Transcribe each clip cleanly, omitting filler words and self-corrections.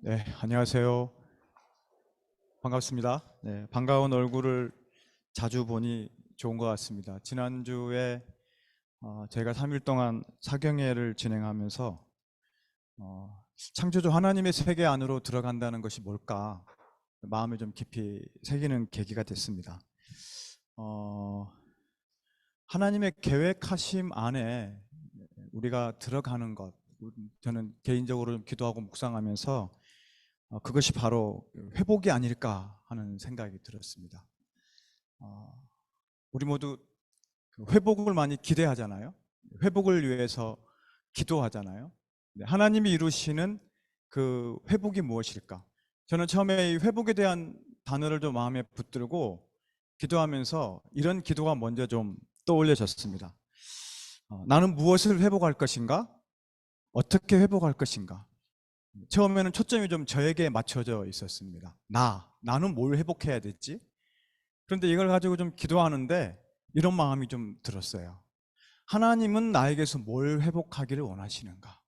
네, 안녕하세요. 반갑습니다. 네, 반가운 얼굴을 자주 보니 좋은 것 같습니다. 지난주에 제가 3일 동안 사경회를 진행하면서 창조주 하나님의 세계 안으로 들어간다는 것이 뭘까 마음에 좀 깊이 새기는 계기가 됐습니다. 하나님의 계획하심 안에 우리가 들어가는 것, 저는 개인적으로 좀 기도하고 묵상하면서 그것이 바로 회복이 아닐까 하는 생각이 들었습니다. 우리 모두 회복을 많이 기대하잖아요. 회복을 위해서 기도하잖아요. 하나님이 이루시는 그 회복이 무엇일까? 저는 처음에 이 회복에 대한 단어를 좀 마음에 붙들고 기도하면서 이런 기도가 먼저 좀 떠올려졌습니다. 나는 무엇을 회복할 것인가? 어떻게 회복할 것인가? 처음에는 초점이 좀 저에게 맞춰져 있었습니다. 나는 뭘 회복해야 됐지? 그런데 이걸 가지고 좀 기도하는데 이런 마음이 좀 들었어요. 하나님은 나에게서 뭘 회복하기를 원하시는가?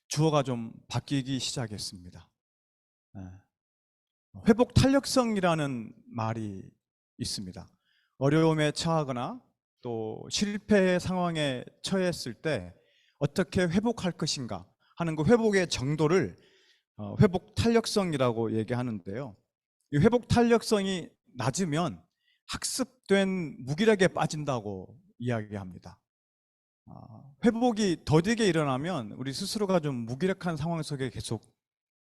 주어가 좀 바뀌기 시작했습니다. 회복 탄력성이라는 말이 있습니다. 어려움에 처하거나 또 실패의 상황에 처했을 때 어떻게 회복할 것인가 하는 그 회복의 정도를 회복 탄력성이라고 얘기하는데요. 이 회복 탄력성이 낮으면 학습된 무기력에 빠진다고 이야기합니다. 회복이 더디게 일어나면 우리 스스로가 좀 무기력한 상황 속에 계속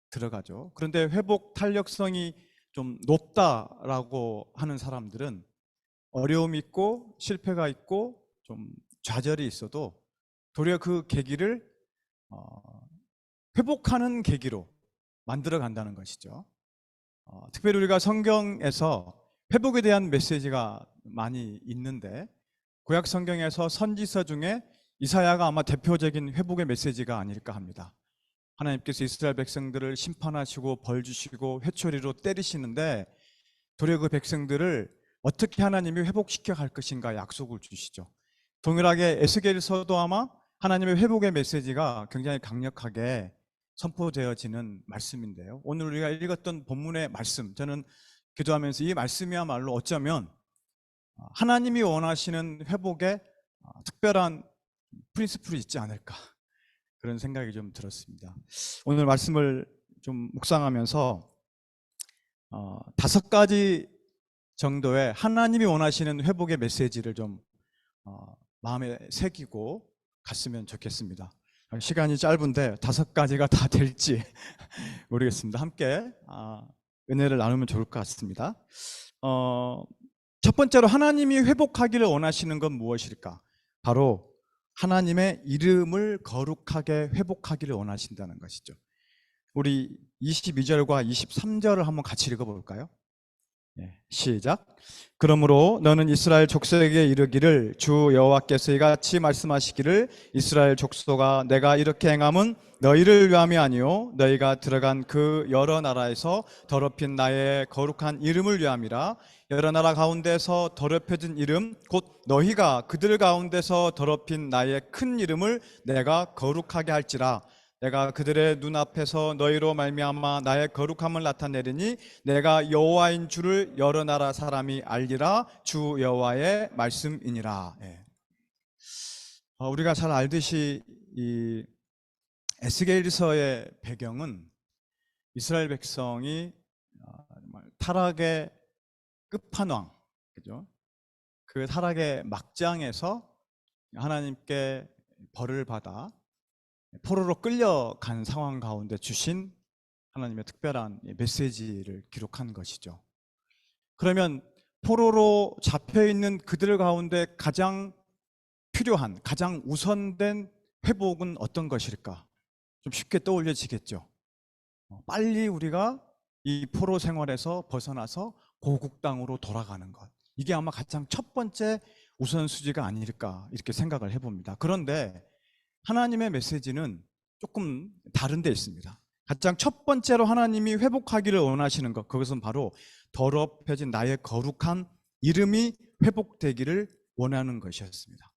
들어가죠. 그런데 회복 탄력성이 좀 높다라고 하는 사람들은 어려움이 있고 실패가 있고 좀 좌절이 있어도 도리어 그 계기를 회복하는 계기로 만들어 간다는 것이죠. 특별히 우리가 성경에서 회복에 대한 메시지가 많이 있는데 구약 성경에서 선지서 중에 이사야가 아마 대표적인 회복의 메시지가 아닐까 합니다. 하나님께서 이스라엘 백성들을 심판하시고 벌 주시고 회초리로 때리시는데 도리어 그 백성들을 어떻게 하나님이 회복시켜 갈 것인가 약속을 주시죠. 동일하게 에스겔서도 아마 하나님의 회복의 메시지가 굉장히 강력하게 선포되어지는 말씀인데요. 오늘 우리가 읽었던 본문의 말씀, 저는 기도하면서 이 말씀이야말로 어쩌면 하나님이 원하시는 회복에 특별한 프린시플이 있지 않을까 그런 생각이 좀 들었습니다. 오늘 말씀을 좀 묵상하면서 5가지 정도의 하나님이 원하시는 회복의 메시지를 좀 마음에 새기고 갔으면 좋겠습니다. 시간이 짧은데 5가지가 다 될지 모르겠습니다. 함께 은혜를 나누면 좋을 것 같습니다. 첫 번째로 하나님이 회복하기를 원하시는 건 무엇일까? 바로 하나님의 이름을 거룩하게 회복하기를 원하신다는 것이죠. 우리 22절과 23절을 한번 같이 읽어볼까요? 시작. 그러므로 너는 이스라엘 족속에게 이르기를 주 여호와께서 이같이 말씀하시기를 이스라엘 족속아 내가 이렇게 행함은 너희를 위함이 아니요 너희가 들어간 그 여러 나라에서 더럽힌 나의 거룩한 이름을 위함이라. 여러 나라 가운데서 더럽혀진 이름 곧 너희가 그들 가운데서 더럽힌 나의 큰 이름을 내가 거룩하게 할지라. 내가 그들의 눈앞에서 너희로 말미암아 나의 거룩함을 나타내리니 내가 여호와인 줄을 여러 나라 사람이 알리라. 주 여호와의 말씀이니라. 우리가 잘 알듯이 이 에스겔서의 배경은 이스라엘 백성이 타락의 끝판왕, 그죠? 그 타락의 막장에서 하나님께 벌을 받아 포로로 끌려간 상황 가운데 주신 하나님의 특별한 메시지를 기록한 것이죠. 그러면 포로로 잡혀있는 그들 가운데 가장 필요한, 가장 우선된 회복은 어떤 것일까? 좀 쉽게 떠올려지겠죠. 빨리 우리가 이 포로 생활에서 벗어나서 고국 땅으로 돌아가는 것. 이게 아마 가장 첫 번째 우선순위가 아닐까 이렇게 생각을 해봅니다. 그런데 하나님의 메시지는 조금 다른 데 있습니다. 가장 첫 번째로 하나님이 회복하기를 원하시는 것, 그것은 바로 더럽혀진 나의 거룩한 이름이 회복되기를 원하는 것이었습니다.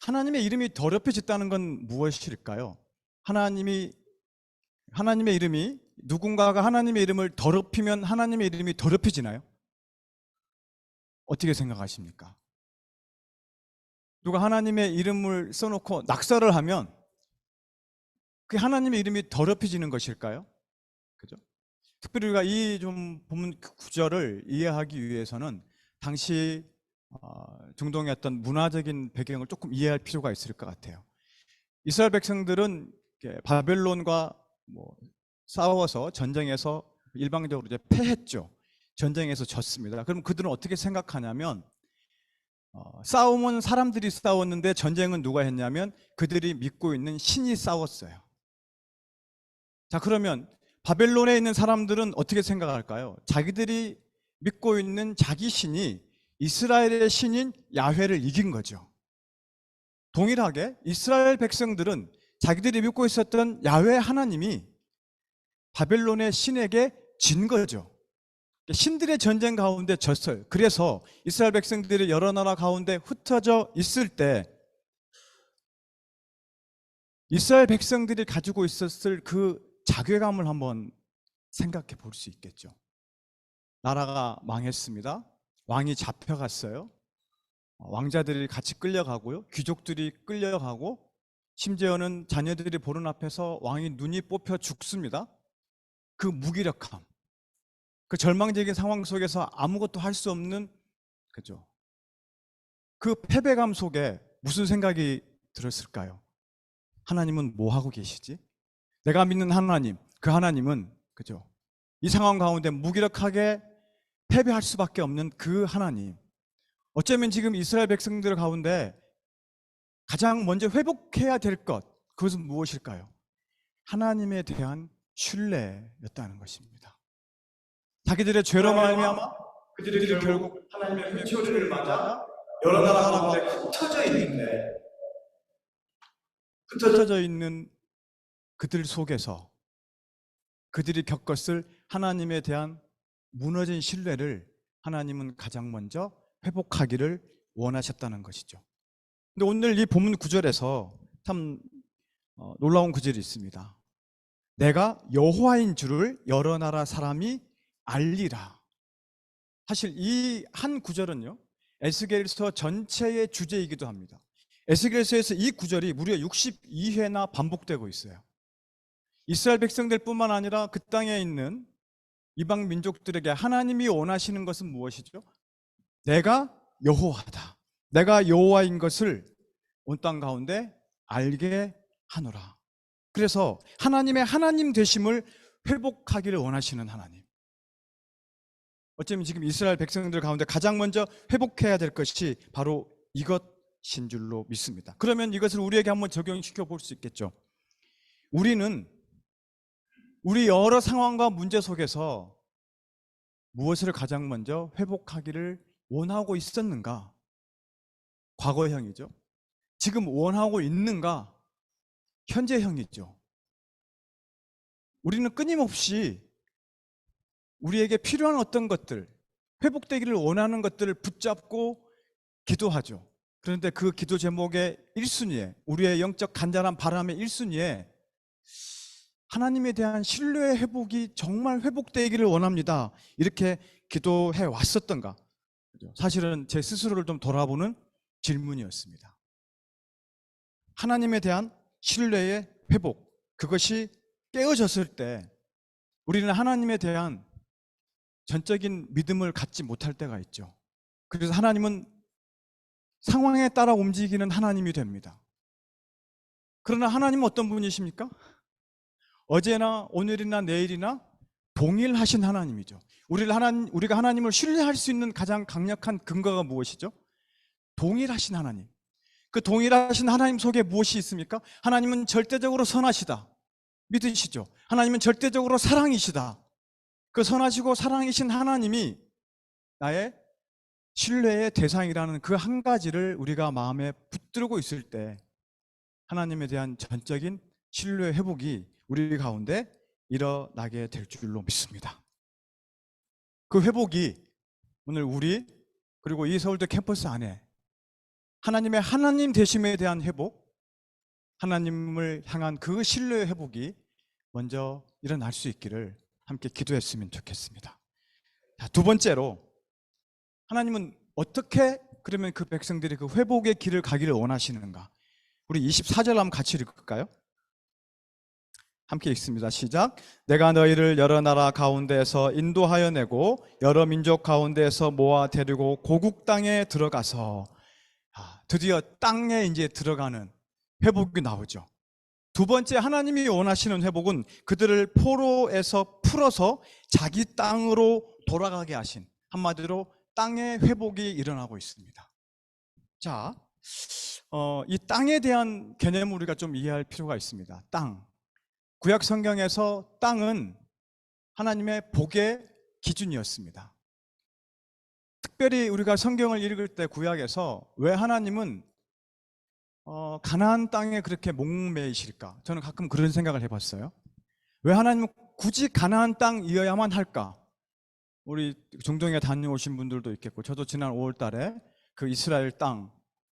하나님의 이름이 더럽혀졌다는 건 무엇일까요? 하나님이 하나님의 이름이, 누군가가 하나님의 이름을 더럽히면 하나님의 이름이 더럽혀지나요? 어떻게 생각하십니까? 누가 하나님의 이름을 써놓고 낙서를 하면 그 하나님의 이름이 더럽혀지는 것일까요? 그죠? 특별히 우리가 이 좀 본문 구절을 이해하기 위해서는 당시 중동의 어떤 문화적인 배경을 조금 이해할 필요가 있을 것 같아요. 이스라엘 백성들은 바벨론과 싸워서 전쟁에서 일방적으로 이제 패했죠. 전쟁에서 졌습니다. 그럼 그들은 어떻게 생각하냐면 싸움은 사람들이 싸웠는데 전쟁은 누가 했냐면 그들이 믿고 있는 신이 싸웠어요. 자, 그러면 바벨론에 있는 사람들은 어떻게 생각할까요? 자기들이 믿고 있는 자기 신이 이스라엘의 신인 야훼를 이긴 거죠. 동일하게 이스라엘 백성들은 자기들이 믿고 있었던 야훼 하나님이 바벨론의 신에게 진 거죠. 신들의 전쟁 가운데 졌어요. 그래서 이스라엘 백성들이 여러 나라 가운데 흩어져 있을 때 이스라엘 백성들이 가지고 있었을 그 자괴감을 한번 생각해 볼 수 있겠죠. 나라가 망했습니다. 왕이 잡혀갔어요. 왕자들이 같이 끌려가고요. 귀족들이 끌려가고 심지어는 자녀들이 보는 앞에서 왕이 눈이 뽑혀 죽습니다. 그 무기력함, 그 절망적인 상황 속에서 아무것도 할 수 없는, 그죠? 그 패배감 속에 무슨 생각이 들었을까요? 하나님은 뭐 하고 계시지? 내가 믿는 하나님, 그 하나님은, 그죠? 이 상황 가운데 무기력하게 패배할 수밖에 없는 그 하나님. 어쩌면 지금 이스라엘 백성들 가운데 가장 먼저 회복해야 될 것, 그것은 무엇일까요? 하나님에 대한 신뢰였다는 것입니다. 자기들의 죄로 말미암아 그들이 결국 하나님의 회초리를 맞아 여러 나라 가운데 흩어져 있는 그들 속에서 그들이 겪었을 하나님에 대한 무너진 신뢰를 하나님은 가장 먼저 회복하기를 원하셨다는 것이죠. 근데 오늘 이 본문 구절에서 참 놀라운 구절이 있습니다. 내가 여호와인 줄을 여러 나라 사람이 알리라. 사실 이 한 구절은요, 에스겔서 전체의 주제이기도 합니다. 에스겔서에서 이 구절이 무려 62회나 반복되고 있어요. 이스라엘 백성들뿐만 아니라 그 땅에 있는 이방 민족들에게 하나님이 원하시는 것은 무엇이죠? 내가 여호와다. 내가 여호와인 것을 온 땅 가운데 알게 하노라. 그래서 하나님의 하나님 되심을 회복하기를 원하시는 하나님. 어쩌면 지금 이스라엘 백성들 가운데 가장 먼저 회복해야 될 것이 바로 이것인 줄로 믿습니다. 그러면 이것을 우리에게 한번 적용시켜 볼 수 있겠죠. 우리는 우리 여러 상황과 문제 속에서 무엇을 가장 먼저 회복하기를 원하고 있었는가? 과거형이죠. 지금 원하고 있는가? 현재형이죠. 우리는 끊임없이 우리에게 필요한 어떤 것들, 회복되기를 원하는 것들을 붙잡고 기도하죠. 그런데 그 기도 제목의 1순위에, 우리의 영적 간절한 바람의 1순위에 하나님에 대한 신뢰의 회복이 정말 회복되기를 원합니다. 이렇게 기도해 왔었던가? 사실은 제 스스로를 좀 돌아보는 질문이었습니다. 하나님에 대한 신뢰의 회복, 그것이 깨어졌을 때 우리는 하나님에 대한 전적인 믿음을 갖지 못할 때가 있죠. 그래서 하나님은 상황에 따라 움직이는 하나님이 됩니다. 그러나 하나님은 어떤 분이십니까? 어제나 오늘이나 내일이나 동일하신 하나님이죠. 우리가 하나님을 신뢰할 수 있는 가장 강력한 근거가 무엇이죠? 동일하신 하나님. 그 동일하신 하나님 속에 무엇이 있습니까? 하나님은 절대적으로 선하시다. 믿으시죠? 하나님은 절대적으로 사랑이시다. 그 선하시고 사랑이신 하나님이 나의 신뢰의 대상이라는 그 한 가지를 우리가 마음에 붙들고 있을 때 하나님에 대한 전적인 신뢰 회복이 우리 가운데 일어나게 될 줄로 믿습니다. 그 회복이 오늘 우리 그리고 이 서울대 캠퍼스 안에 하나님의 하나님 되심에 대한 회복, 하나님을 향한 그 신뢰의 회복이 먼저 일어날 수 있기를 함께 기도했으면 좋겠습니다. 자, 두 번째로, 하나님은 어떻게 그러면 그 백성들이 그 회복의 길을 가기를 원하시는가? 우리 24절 한번 같이 읽을까요? 함께 읽습니다. 시작. 내가 너희를 여러 나라 가운데에서 인도하여 내고 여러 민족 가운데에서 모아 데리고 고국 땅에 들어가서, 드디어 땅에 이제 들어가는 회복이 나오죠. 두 번째, 하나님이 원하시는 회복은 그들을 포로에서 풀어서 자기 땅으로 돌아가게 하신, 한마디로 땅의 회복이 일어나고 있습니다. 자, 이 땅에 대한 개념을 우리가 좀 이해할 필요가 있습니다. 땅. 구약 성경에서 땅은 하나님의 복의 기준이었습니다. 특별히 우리가 성경을 읽을 때 구약에서 왜 하나님은 가나안 땅에 그렇게 목매이실까? 저는 가끔 그런 생각을 해봤어요. 왜 하나님은 굳이 가나안 땅이어야만 할까? 우리 중동에 다녀오신 분들도 있겠고, 저도 지난 5월 달에 그 이스라엘 땅,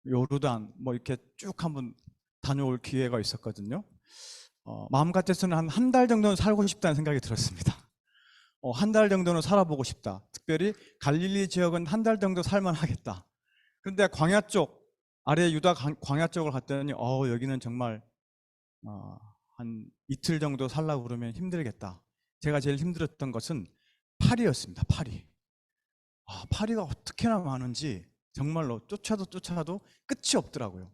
요르단 뭐 이렇게 쭉 한번 다녀올 기회가 있었거든요. 마음 같아서는 한 달 정도는 살고 싶다는 생각이 들었습니다. 한 달 정도는 살아보고 싶다. 특별히 갈릴리 지역은 한 달 정도 살만 하겠다. 그런데 광야 쪽, 아래 유다 광야 쪽을 갔더니 여기는 정말 한 이틀 정도 살라고 그러면 힘들겠다. 제가 제일 힘들었던 것은 파리였습니다. 파리. 파리가 어떻게나 많은지 정말로 쫓아도 끝이 없더라고요.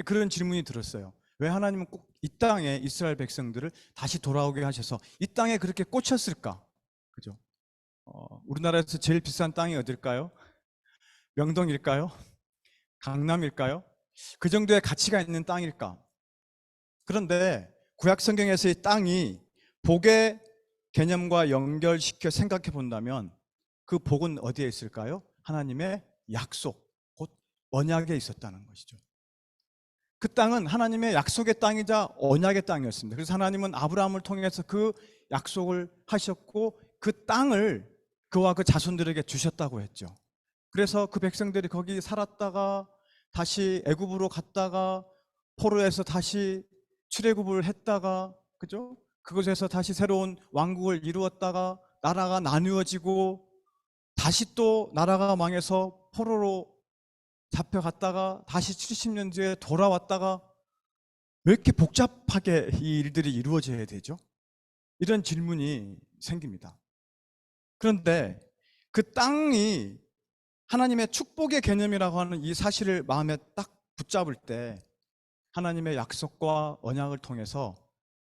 그런 질문이 들었어요. 왜 하나님은 꼭 이 땅에 이스라엘 백성들을 다시 돌아오게 하셔서 이 땅에 그렇게 꽂혔을까? 그죠? 우리나라에서 제일 비싼 땅이 어딜까요? 명동일까요? 강남일까요? 그 정도의 가치가 있는 땅일까? 그런데 구약 성경에서 이 땅이 복의 개념과 연결시켜 생각해 본다면 그 복은 어디에 있을까요? 하나님의 약속, 곧 언약에 있었다는 것이죠. 그 땅은 하나님의 약속의 땅이자 언약의 땅이었습니다. 그래서 하나님은 아브라함을 통해서 그 약속을 하셨고 그 땅을 그와 그 자손들에게 주셨다고 했죠. 그래서 그 백성들이 거기 살았다가 다시 애굽으로 갔다가 포로에서 다시 출애굽을 했다가, 그죠? 그곳에서 다시 새로운 왕국을 이루었다가 나라가 나누어지고 다시 또 나라가 망해서 포로로 잡혀갔다가 다시 70년 뒤에 돌아왔다가 왜 이렇게 복잡하게 이 일들이 이루어져야 되죠? 이런 질문이 생깁니다. 그런데 그 땅이 하나님의 축복의 개념이라고 하는 이 사실을 마음에 딱 붙잡을 때 하나님의 약속과 언약을 통해서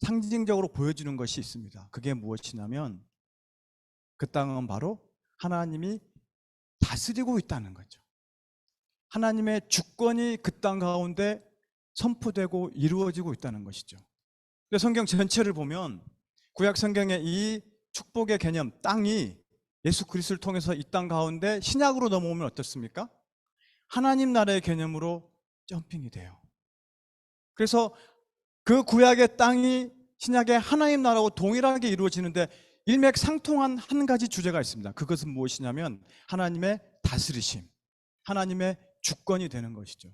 상징적으로 보여주는 것이 있습니다. 그게 무엇이냐면 그 땅은 바로 하나님이 다스리고 있다는 거죠. 하나님의 주권이 그 땅 가운데 선포되고 이루어지고 있다는 것이죠. 성경 전체를 보면 구약 성경의 이 축복의 개념, 땅이 예수 그리스도를 통해서 이 땅 가운데 신약으로 넘어오면 어떻습니까? 하나님 나라의 개념으로 점핑이 돼요. 그래서 그 구약의 땅이 신약의 하나님 나라하고 동일하게 이루어지는데 일맥상통한 한 가지 주제가 있습니다. 그것은 무엇이냐면 하나님의 다스리심, 하나님의 주권이 되는 것이죠.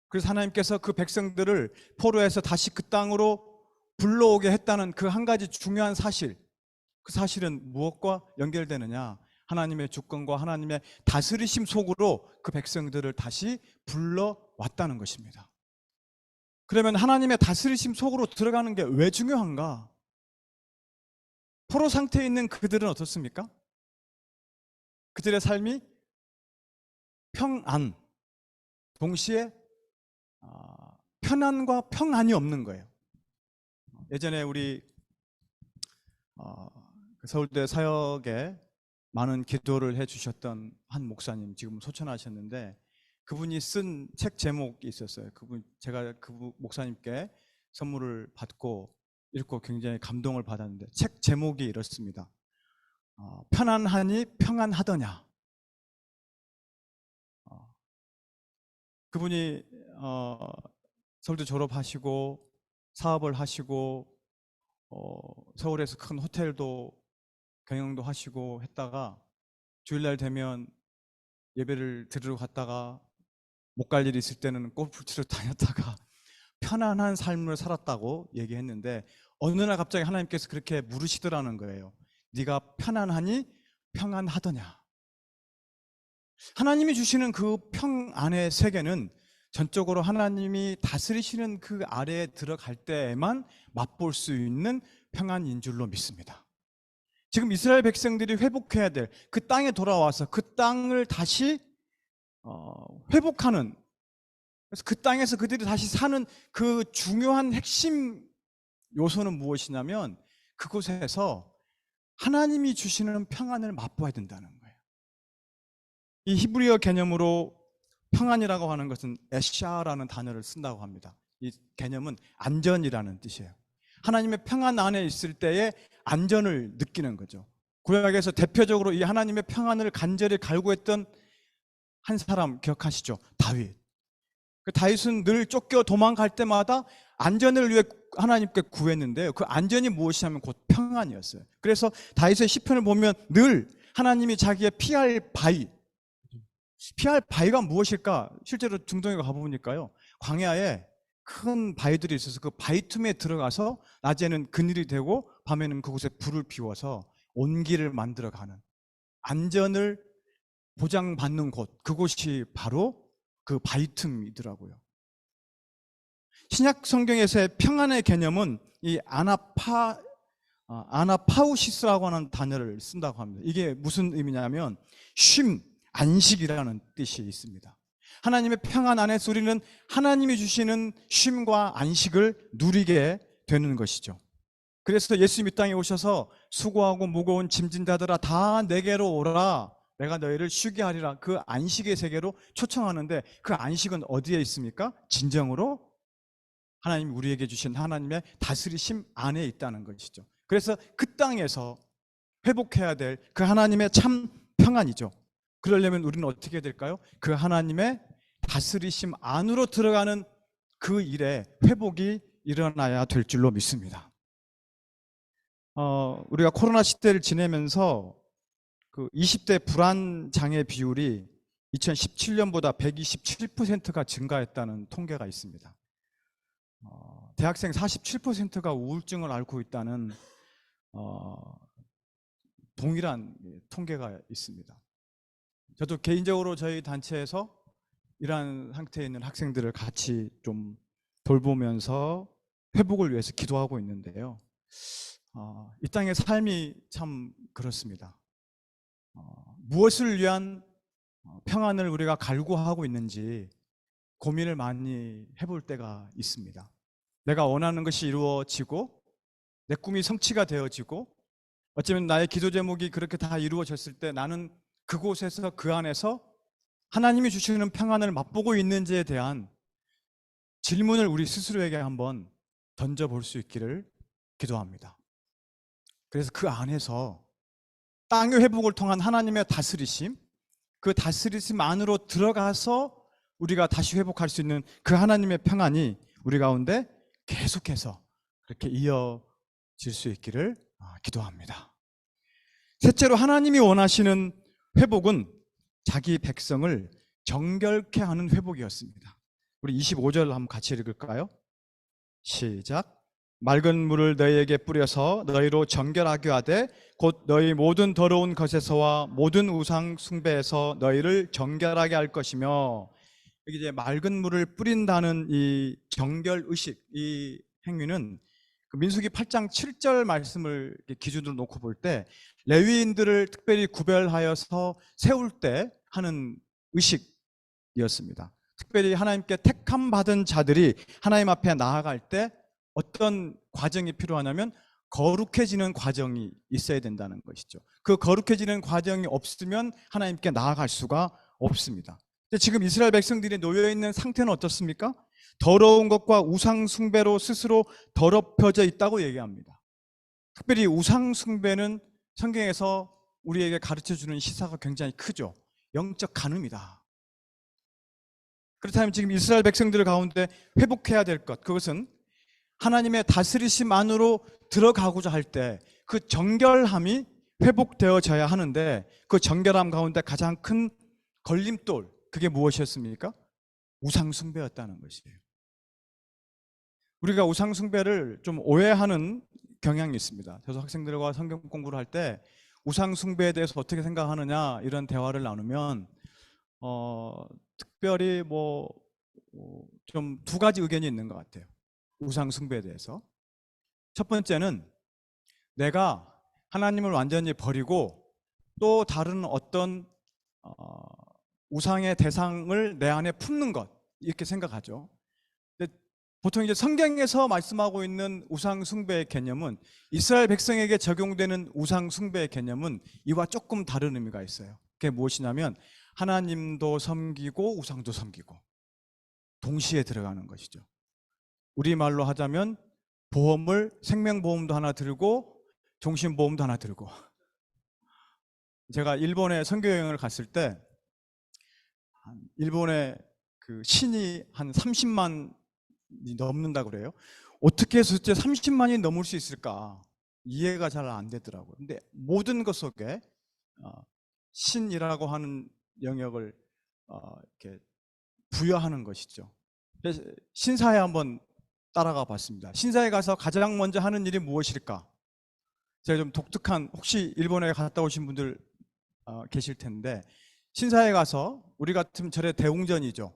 그래서 하나님께서 그 백성들을 포로에서 다시 그 땅으로 불러오게 했다는 그 한 가지 중요한 사실, 그 사실은 무엇과 연결되느냐? 하나님의 주권과 하나님의 다스리심 속으로 그 백성들을 다시 불러왔다는 것입니다. 그러면 하나님의 다스리심 속으로 들어가는 게 왜 중요한가? 포로 상태에 있는 그들은 어떻습니까? 그들의 삶이 평안, 동시에 편안과 평안이 없는 거예요. 예전에 우리 서울대 사역에 많은 기도를 해주셨던 한 목사님, 지금 소천하셨는데 그분이 쓴 책 제목이 있었어요. 제가 그 목사님께 선물을 받고 읽고 굉장히 감동을 받았는데 책 제목이 이렇습니다. 편안하니 평안하더냐. 그분이 서울대 졸업하시고 사업을 하시고 서울에서 큰 호텔도 경영도 하시고 했다가 주일날 되면 예배를 드리러 갔다가 못 갈 일이 있을 때는 골프 치러 다녔다가 편안한 삶을 살았다고 얘기했는데 어느 날 갑자기 하나님께서 그렇게 물으시더라는 거예요. 네가 편안하니 평안하더냐. 하나님이 주시는 그 평안의 세계는 전적으로 하나님이 다스리시는 그 아래에 들어갈 때에만 맛볼 수 있는 평안인 줄로 믿습니다. 지금 이스라엘 백성들이 회복해야 될 그 땅에 돌아와서 그 땅을 다시 회복하는, 그래서 그 땅에서 그들이 다시 사는 그 중요한 핵심 요소는 무엇이냐면 그곳에서 하나님이 주시는 평안을 맛보아야 된다는 거예요. 이 히브리어 개념으로 평안이라고 하는 것은 에샤라는 단어를 쓴다고 합니다. 이 개념은 안전이라는 뜻이에요. 하나님의 평안 안에 있을 때에 안전을 느끼는 거죠. 구약에서 대표적으로 이 하나님의 평안을 간절히 갈구했던 한 사람 기억하시죠? 다윗. 그 다윗은 늘 쫓겨 도망갈 때마다 안전을 위해 하나님께 구했는데요. 그 안전이 무엇이냐면 곧 평안이었어요. 그래서 다윗의 시편을 보면 늘 하나님이 자기의 피할 바위가 무엇일까? 실제로 중동에 가보니까요, 광야에 큰 바위들이 있어서 그 바위 틈에 들어가서 낮에는 그늘이 되고 밤에는 그곳에 불을 피워서 온기를 만들어가는, 안전을 보장받는 곳, 그곳이 바로 그 바위 틈이더라고요. 신약 성경에서의 평안의 개념은 이 아나파우시스라고 하는 단어를 쓴다고 합니다. 이게 무슨 의미냐면 쉼, 안식이라는 뜻이 있습니다. 하나님의 평안 안에서 우리는 하나님이 주시는 쉼과 안식을 누리게 되는 것이죠. 그래서 예수님이 이 땅에 오셔서 수고하고 무거운 짐진 자들아 다 내게로 오라, 내가 너희를 쉬게 하리라, 그 안식의 세계로 초청하는데 그 안식은 어디에 있습니까? 진정으로 하나님이 우리에게 주신 하나님의 다스리심 안에 있다는 것이죠. 그래서 그 땅에서 회복해야 될 그 하나님의 참 평안이죠. 그러려면 우리는 어떻게 해야 될까요? 그 하나님의 다스리심 안으로 들어가는 그 일에 회복이 일어나야 될 줄로 믿습니다. 우리가 코로나 시대를 지내면서 그 20대 불안 장애 비율이 2017년보다 127%가 증가했다는 통계가 있습니다. 대학생 47%가 우울증을 앓고 있다는 동일한 통계가 있습니다. 저도 개인적으로 저희 단체에서 이러한 상태에 있는 학생들을 같이 좀 돌보면서 회복을 위해서 기도하고 있는데요. 이 땅의 삶이 참 그렇습니다. 무엇을 위한 평안을 우리가 갈구하고 있는지 고민을 많이 해볼 때가 있습니다. 내가 원하는 것이 이루어지고 내 꿈이 성취가 되어지고 어쩌면 나의 기도 제목이 그렇게 다 이루어졌을 때 나는 그곳에서 그 안에서 하나님이 주시는 평안을 맛보고 있는지에 대한 질문을 우리 스스로에게 한번 던져볼 수 있기를 기도합니다. 그래서 그 안에서 땅의 회복을 통한 하나님의 다스리심, 그 다스리심 안으로 들어가서 우리가 다시 회복할 수 있는 그 하나님의 평안이 우리 가운데 계속해서 그렇게 이어질 수 있기를 기도합니다. 셋째로 하나님이 원하시는 회복은 자기 백성을 정결케 하는 회복이었습니다. 우리 25절 한번 같이 읽을까요? 시작. 맑은 물을 너희에게 뿌려서 너희로 정결하게 하되 곧 너희 모든 더러운 것에서와 모든 우상 숭배에서 너희를 정결하게 할 것이며, 여기 이제 맑은 물을 뿌린다는 이 정결 의식, 이 행위는 그 민수기 8장 7절 말씀을 기준으로 놓고 볼 때 레위인들을 특별히 구별하여서 세울 때 하는 의식이었습니다. 특별히 하나님께 택함 받은 자들이 하나님 앞에 나아갈 때 어떤 과정이 필요하냐면 거룩해지는 과정이 있어야 된다는 것이죠. 그 거룩해지는 과정이 없으면 하나님께 나아갈 수가 없습니다. 지금 이스라엘 백성들이 놓여있는 상태는 어떻습니까? 더러운 것과 우상 숭배로 스스로 더럽혀져 있다고 얘기합니다. 특별히 우상 숭배는 성경에서 우리에게 가르쳐주는 시사가 굉장히 크죠. 영적 간음이다. 그렇다면 지금 이스라엘 백성들 가운데 회복해야 될 것, 그것은 하나님의 다스리심 안으로 들어가고자 할 때 그 정결함이 회복되어져야 하는데, 그 정결함 가운데 가장 큰 걸림돌, 그게 무엇이었습니까? 우상 숭배였다는 것이에요. 우리가 우상 숭배를 좀 오해하는 경향이 있습니다. 그래서 학생들과 성경 공부를 할 때 우상 숭배에 대해서 어떻게 생각하느냐 이런 대화를 나누면 특별히 좀 두 가지 의견이 있는 것 같아요. 우상 숭배에 대해서. 첫 번째는 내가 하나님을 완전히 버리고 또 다른 어떤 우상의 대상을 내 안에 품는 것, 이렇게 생각하죠. 근데 보통 이제 성경에서 말씀하고 있는 우상 숭배의 개념은, 이스라엘 백성에게 적용되는 우상 숭배의 개념은 이와 조금 다른 의미가 있어요. 그게 무엇이냐면 하나님도 섬기고 우상도 섬기고 동시에 들어가는 것이죠. 우리말로 하자면 생명보험도 하나 들고 종신보험도 하나 들고. 제가 일본에 선교여행을 갔을 때 일본에 그 신이 한 30만이 넘는다고 그래요. 어떻게 해서 30만이 넘을 수 있을까 이해가 잘 안 되더라고요. 근데 모든 것 속에 신이라고 하는 영역을 이렇게 부여하는 것이죠. 그래서 신사에 한번 따라가 봤습니다. 신사에 가서 가장 먼저 하는 일이 무엇일까? 제가 좀 독특한, 혹시 일본에 갔다 오신 분들 계실 텐데, 신사에 가서 우리 같으면 절에 대웅전이죠.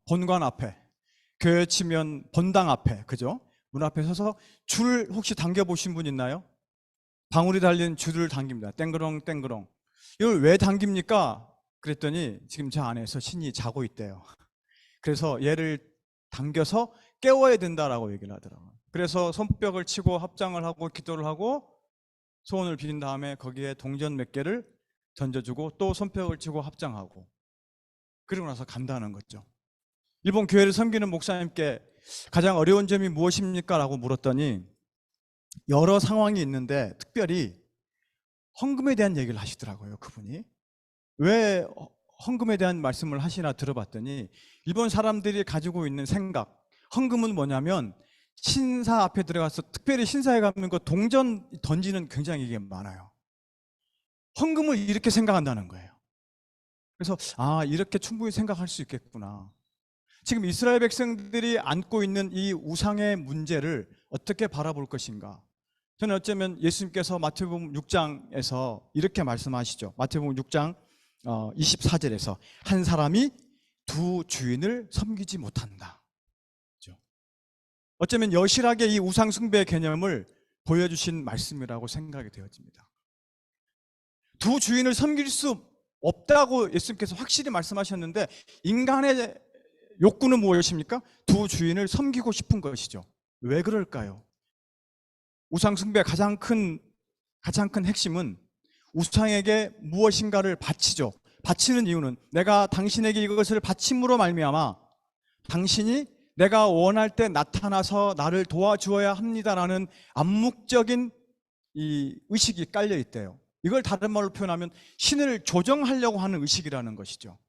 본관 앞에, 교회 치면 본당 앞에, 그죠? 문 앞에 서서 줄 혹시 당겨 보신 분 있나요? 방울이 달린 줄을 당깁니다. 땡그렁 땡그렁. 이걸 왜 당깁니까? 그랬더니 지금 제 안에서 신이 자고 있대요. 그래서 얘를 당겨서 깨워야 된다라고 얘기를 하더라고요. 그래서 손뼉을 치고 합장을 하고 기도를 하고 소원을 빌린 다음에 거기에 동전 몇 개를 던져주고 또 손뼉을 치고 합장하고, 그리고 나서 간다는 거죠. 일본 교회를 섬기는 목사님께 가장 어려운 점이 무엇입니까? 라고 물었더니 여러 상황이 있는데 특별히 헌금에 대한 얘기를 하시더라고요. 그분이 왜 헌금에 대한 말씀을 하시나 들어봤더니 일본 사람들이 가지고 있는 생각, 헌금은 뭐냐면 신사 앞에 들어가서, 특별히 신사에 가면 그 동전 던지는 굉장히 이게 많아요. 헌금을 이렇게 생각한다는 거예요. 그래서 이렇게 충분히 생각할 수 있겠구나. 지금 이스라엘 백성들이 안고 있는 이 우상의 문제를 어떻게 바라볼 것인가. 저는 어쩌면 예수님께서 마태복음 6장에서 이렇게 말씀하시죠. 마태복음 6장 24절에서 한 사람이 두 주인을 섬기지 못한다. 어쩌면 여실하게 이 우상 숭배의 개념을 보여주신 말씀이라고 생각이 되어집니다. 두 주인을 섬길 수 없다고 예수님께서 확실히 말씀하셨는데, 인간의 욕구는 무엇입니까? 두 주인을 섬기고 싶은 것이죠. 왜 그럴까요? 우상 숭배의 가장 큰 핵심은 우상에게 무엇인가를 바치죠. 바치는 이유는 내가 당신에게 이것을 바침으로 말미암아 당신이 내가 원할 때 나타나서 나를 도와주어야 합니다라는 암묵적인 이 의식이 깔려 있대요. 이걸 다른 말로 표현하면 신을 조정하려고 하는 의식이라는 것이죠.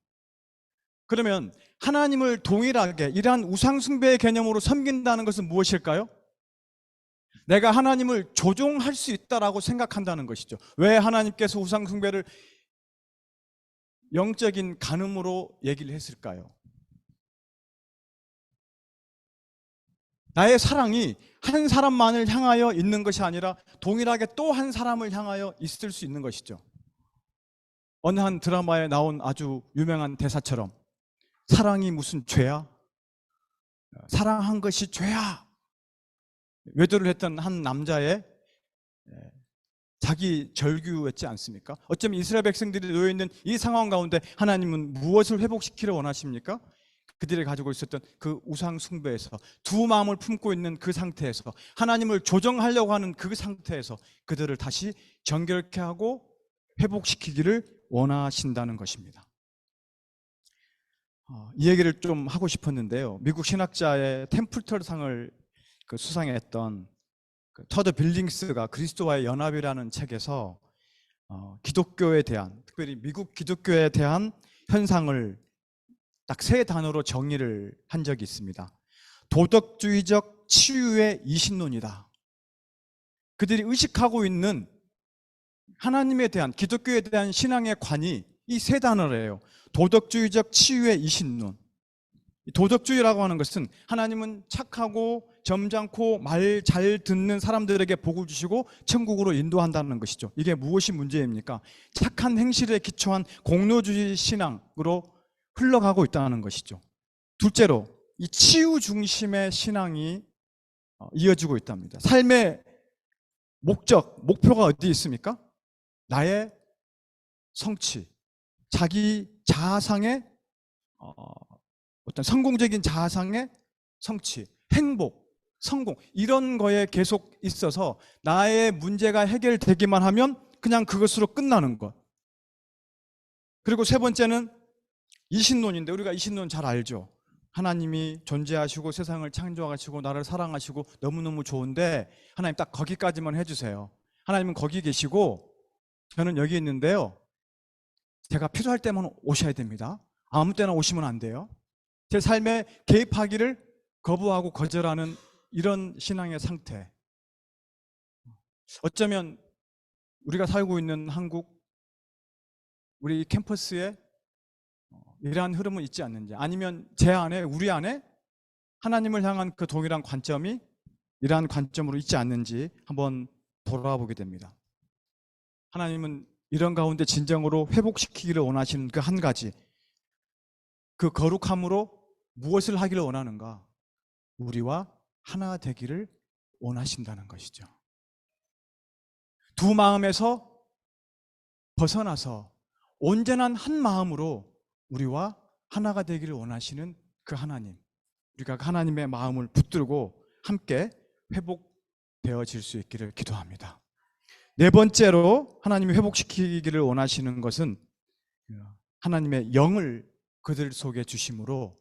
그러면 하나님을 동일하게 이러한 우상 숭배의 개념으로 섬긴다는 것은 무엇일까요? 내가 하나님을 조종할 수 있다라고 생각한다는 것이죠. 왜 하나님께서 우상 숭배를 영적인 간음으로 얘기를 했을까요? 나의 사랑이 한 사람만을 향하여 있는 것이 아니라 동일하게 또 한 사람을 향하여 있을 수 있는 것이죠. 어느 한 드라마에 나온 아주 유명한 대사처럼 사랑이 무슨 죄야? 사랑한 것이 죄야. 외도를 했던 한 남자의 자기 절규였지 않습니까? 어쩌면 이스라엘 백성들이 놓여있는 이 상황 가운데 하나님은 무엇을 회복시키려 원하십니까? 그들이 가지고 있었던 그 우상 숭배에서, 두 마음을 품고 있는 그 상태에서, 하나님을 조정하려고 하는 그 상태에서 그들을 다시 정결케 하고 회복시키기를 원하신다는 것입니다. 이 얘기를 좀 하고 싶었는데요. 미국 신학자의 템플턴상을 수상했던 터드 빌링스가 그리스도와의 연합이라는 책에서 기독교에 대한, 특별히 미국 기독교에 대한 현상을 딱 세 단어로 정의를 한 적이 있습니다. 도덕주의적 치유의 이신론이다. 그들이 의식하고 있는 하나님에 대한, 기독교에 대한 신앙의 관이 이 세 단어래요. 도덕주의적 치유의 이신론. 도덕주의라고 하는 것은 하나님은 착하고 점잖고 말 잘 듣는 사람들에게 복을 주시고 천국으로 인도한다는 것이죠. 이게 무엇이 문제입니까? 착한 행실에 기초한 공로주의 신앙으로 흘러가고 있다는 것이죠. 둘째로 이 치유 중심의 신앙이 이어지고 있답니다. 삶의 목적, 목표가 어디 있습니까? 나의 성취, 자기 자아상의 어떤 성공적인 자아상의 성취, 행복, 성공 이런 거에 계속 있어서 나의 문제가 해결되기만 하면 그냥 그것으로 끝나는 것. 그리고 세 번째는 이신론인데 우리가 이신론 잘 알죠. 하나님이 존재하시고 세상을 창조하시고 나를 사랑하시고 너무너무 좋은데 하나님 딱 거기까지만 해주세요. 하나님은 거기 계시고 저는 여기 있는데요. 제가 필요할 때만 오셔야 됩니다. 아무 때나 오시면 안 돼요. 제 삶에 개입하기를 거부하고 거절하는 이런 신앙의 상태. 어쩌면 우리가 살고 있는 한국, 우리 캠퍼스에 이러한 흐름은 있지 않는지, 아니면 제 안에, 우리 안에 하나님을 향한 그 동일한 관점이 이러한 관점으로 있지 않는지 한번 돌아보게 됩니다. 하나님은 이런 가운데 진정으로 회복시키기를 원하시는 그 한 가지, 그 거룩함으로 무엇을 하기를 원하는가? 우리와 하나 되기를 원하신다는 것이죠. 두 마음에서 벗어나서 온전한 한 마음으로 우리와 하나가 되기를 원하시는 그 하나님, 우리가 하나님의 마음을 붙들고 함께 회복되어질 수 있기를 기도합니다. 네 번째로 하나님이 회복시키기를 원하시는 것은 하나님의 영을 그들 속에 주심으로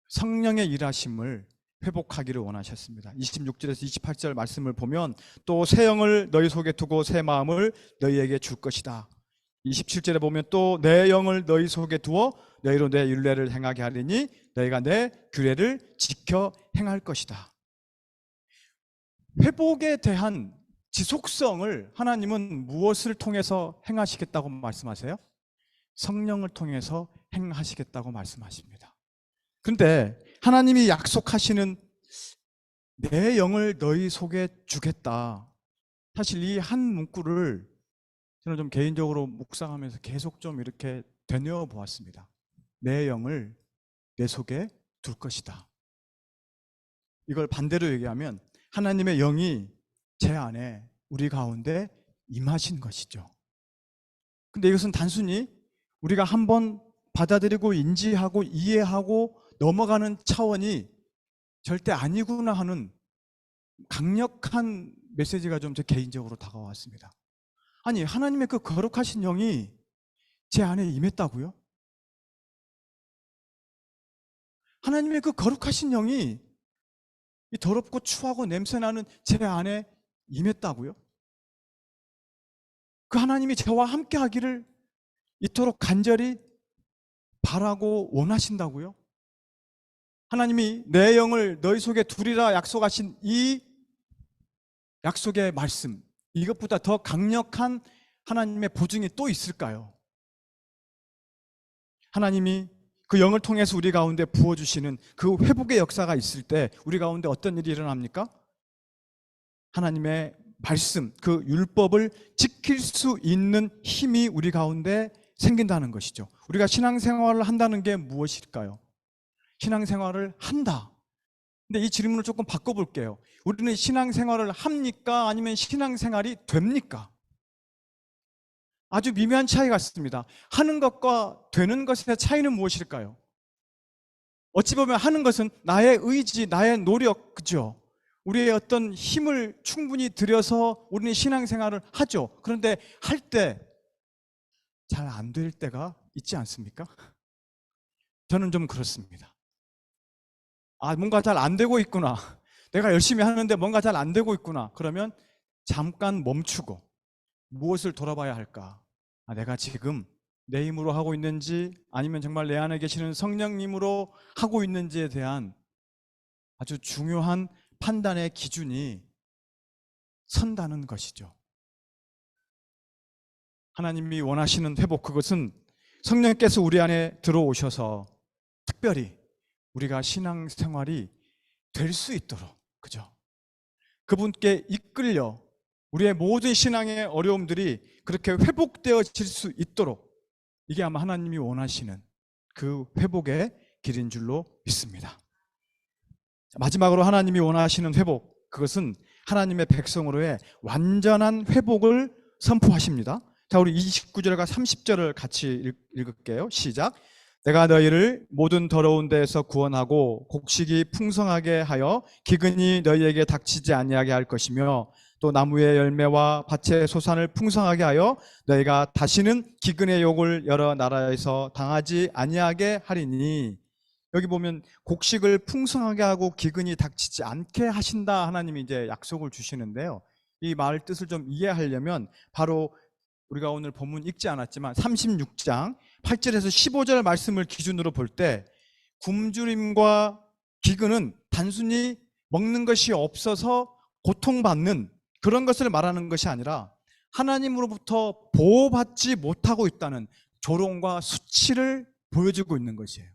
성령의 일하심을 회복하기를 원하셨습니다. 26절에서 28절 말씀을 보면 또 새 영을 너희 속에 두고 새 마음을 너희에게 줄 것이다. 27절에 보면 또 내 영을 너희 속에 두어 너희로 내 율례를 행하게 하리니 너희가 내 규례를 지켜 행할 것이다. 회복에 대한 지속성을 하나님은 무엇을 통해서 행하시겠다고 말씀하세요? 성령을 통해서 행하시겠다고 말씀하십니다. 그런데 하나님이 약속하시는 내 영을 너희 속에 주겠다. 사실 이 한 문구를 저는 좀 개인적으로 묵상하면서 계속 좀 이렇게 되뇌어 보았습니다. 내 영을 내 속에 둘 것이다. 이걸 반대로 얘기하면 하나님의 영이 제 안에 우리 가운데 임하신 것이죠. 근데 이것은 단순히 우리가 한번 받아들이고 인지하고 이해하고 넘어가는 차원이 절대 아니구나 하는 강력한 메시지가 좀 제 개인적으로 다가왔습니다. 아니, 하나님의 그 거룩하신 영이 제 안에 임했다고요? 하나님의 그 거룩하신 영이 이 더럽고 추하고 냄새나는 제 안에 임했다고요? 그 하나님이 저와 함께 하기를 이토록 간절히 바라고 원하신다고요? 하나님이 내 영을 너희 속에 두리라 약속하신 이 약속의 말씀, 이것보다 더 강력한 하나님의 보증이 또 있을까요? 하나님이 그 영을 통해서 우리 가운데 부어주시는 그 회복의 역사가 있을 때 우리 가운데 어떤 일이 일어납니까? 하나님의 말씀, 그 율법을 지킬 수 있는 힘이 우리 가운데 생긴다는 것이죠. 우리가 신앙생활을 한다는 게 무엇일까요? 신앙생활을 한다. 근데 이 질문을 조금 바꿔볼게요. 우리는 신앙생활을 합니까? 아니면 신앙생활이 됩니까? 아주 미묘한 차이가 있습니다. 하는 것과 되는 것의 차이는 무엇일까요? 어찌 보면 하는 것은 나의 의지, 나의 노력, 그죠? 우리의 어떤 힘을 충분히 들여서 우리는 신앙생활을 하죠. 그런데 할 때 잘 안 될 때가 있지 않습니까? 저는 좀 그렇습니다. 아, 뭔가 잘 안 되고 있구나. 내가 열심히 하는데 뭔가 잘 안 되고 있구나. 그러면 잠깐 멈추고 무엇을 돌아봐야 할까? 아, 내가 지금 내 힘으로 하고 있는지 아니면 정말 내 안에 계시는 성령님으로 하고 있는지에 대한 아주 중요한 판단의 기준이 선다는 것이죠. 하나님이 원하시는 회복, 그것은 성령께서 우리 안에 들어오셔서 특별히 우리가 신앙생활이 될 수 있도록, 그죠? 그분께 이끌려 우리의 모든 신앙의 어려움들이 그렇게 회복되어질 수 있도록, 이게 아마 하나님이 원하시는 그 회복의 길인 줄로 믿습니다. 마지막으로 하나님이 원하시는 회복, 그것은 하나님의 백성으로의 완전한 회복을 선포하십니다. 자, 우리 29절과 30절을 같이 읽을게요. 시작. 내가 너희를 모든 더러운 데에서 구원하고 곡식이 풍성하게 하여 기근이 너희에게 닥치지 아니하게 할 것이며, 또 나무의 열매와 밭의 소산을 풍성하게 하여 너희가 다시는 기근의 욕을 여러 나라에서 당하지 아니하게 하리니. 여기 보면 곡식을 풍성하게 하고 기근이 닥치지 않게 하신다, 하나님이 이제 약속을 주시는데요. 이 말 뜻을 좀 이해하려면 바로 우리가 오늘 본문 읽지 않았지만 36장 8절에서 15절 말씀을 기준으로 볼 때, 굶주림과 기근은 단순히 먹는 것이 없어서 고통받는 그런 것을 말하는 것이 아니라 하나님으로부터 보호받지 못하고 있다는 조롱과 수치를 보여주고 있는 것이에요.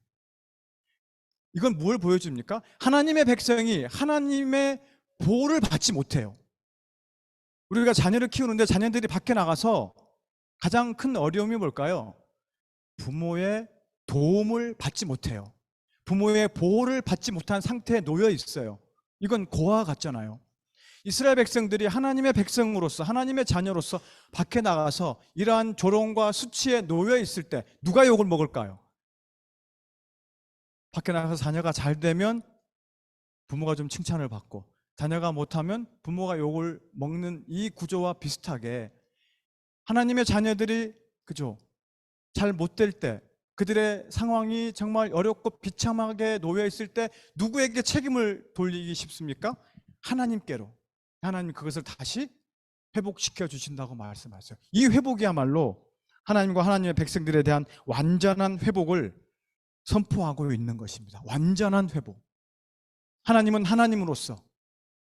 이건 뭘 보여줍니까? 하나님의 백성이 하나님의 보호를 받지 못해요. 우리가 자녀를 키우는데 자녀들이 밖에 나가서 가장 큰 어려움이 뭘까요? 부모의 도움을 받지 못해요. 부모의 보호를 받지 못한 상태에 놓여 있어요. 이건 고아와 같잖아요. 이스라엘 백성들이 하나님의 백성으로서, 하나님의 자녀로서 밖에 나가서 이러한 조롱과 수치에 놓여 있을 때 누가 욕을 먹을까요? 밖에 나가서 자녀가 잘 되면 부모가 좀 칭찬을 받고, 자녀가 못하면 부모가 욕을 먹는 이 구조와 비슷하게 하나님의 자녀들이, 그죠, 잘 못 될 때, 그들의 상황이 정말 어렵고 비참하게 놓여 있을 때 누구에게 책임을 돌리기 쉽습니까? 하나님께로. 하나님 그것을 다시 회복시켜 주신다고 말씀하세요. 이 회복이야말로 하나님과 하나님의 백성들에 대한 완전한 회복을 선포하고 있는 것입니다. 완전한 회복. 하나님은 하나님으로서,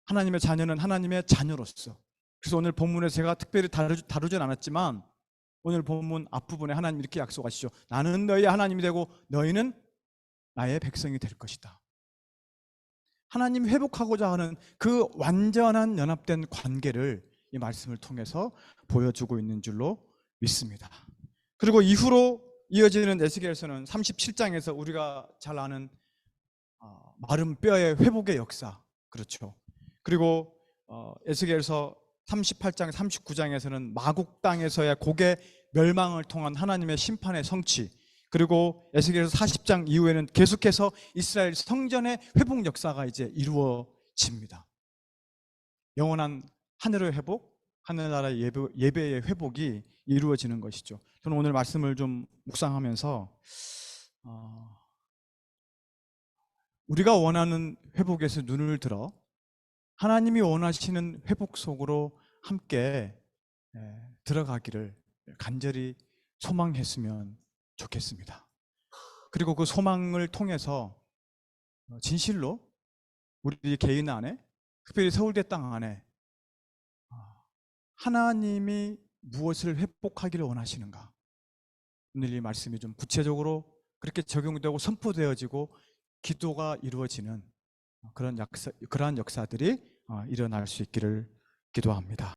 하나님의 자녀는 하나님의 자녀로서. 그래서 오늘 본문에서 제가 특별히 다루진 않았지만 오늘 본문 앞부분에 하나님 이렇게 약속하시죠. 나는 너희의 하나님이 되고 너희는 나의 백성이 될 것이다. 하나님 회복하고자 하는 그 완전한 연합된 관계를 이 말씀을 통해서 보여주고 있는 줄로 믿습니다. 그리고 이후로 이어지는 에스겔서는 37장에서 우리가 잘 아는 마른 뼈의 회복의 역사, 그렇죠. 그리고 에스겔서 38장 39장에서는 마국 땅에서의 곡의 멸망을 통한 하나님의 심판의 성취, 그리고 에스겔서 40장 이후에는 계속해서 이스라엘 성전의 회복 역사가 이제 이루어집니다. 영원한 하늘의 회복, 하늘나라의 예배의 회복이 이루어지는 것이죠. 저는 오늘 말씀을 좀 묵상하면서 우리가 원하는 회복에서 눈을 들어 하나님이 원하시는 회복 속으로 함께 들어가기를 간절히 소망했으면 좋겠습니다. 그리고 그 소망을 통해서 진실로 우리 개인 안에, 특별히 서울대 땅 안에 하나님이 무엇을 회복하기를 원하시는가, 오늘 이 말씀이 좀 구체적으로 그렇게 적용되고 선포되어지고 기도가 이루어지는 그러한 역사들이 일어날 수 있기를 기도합니다.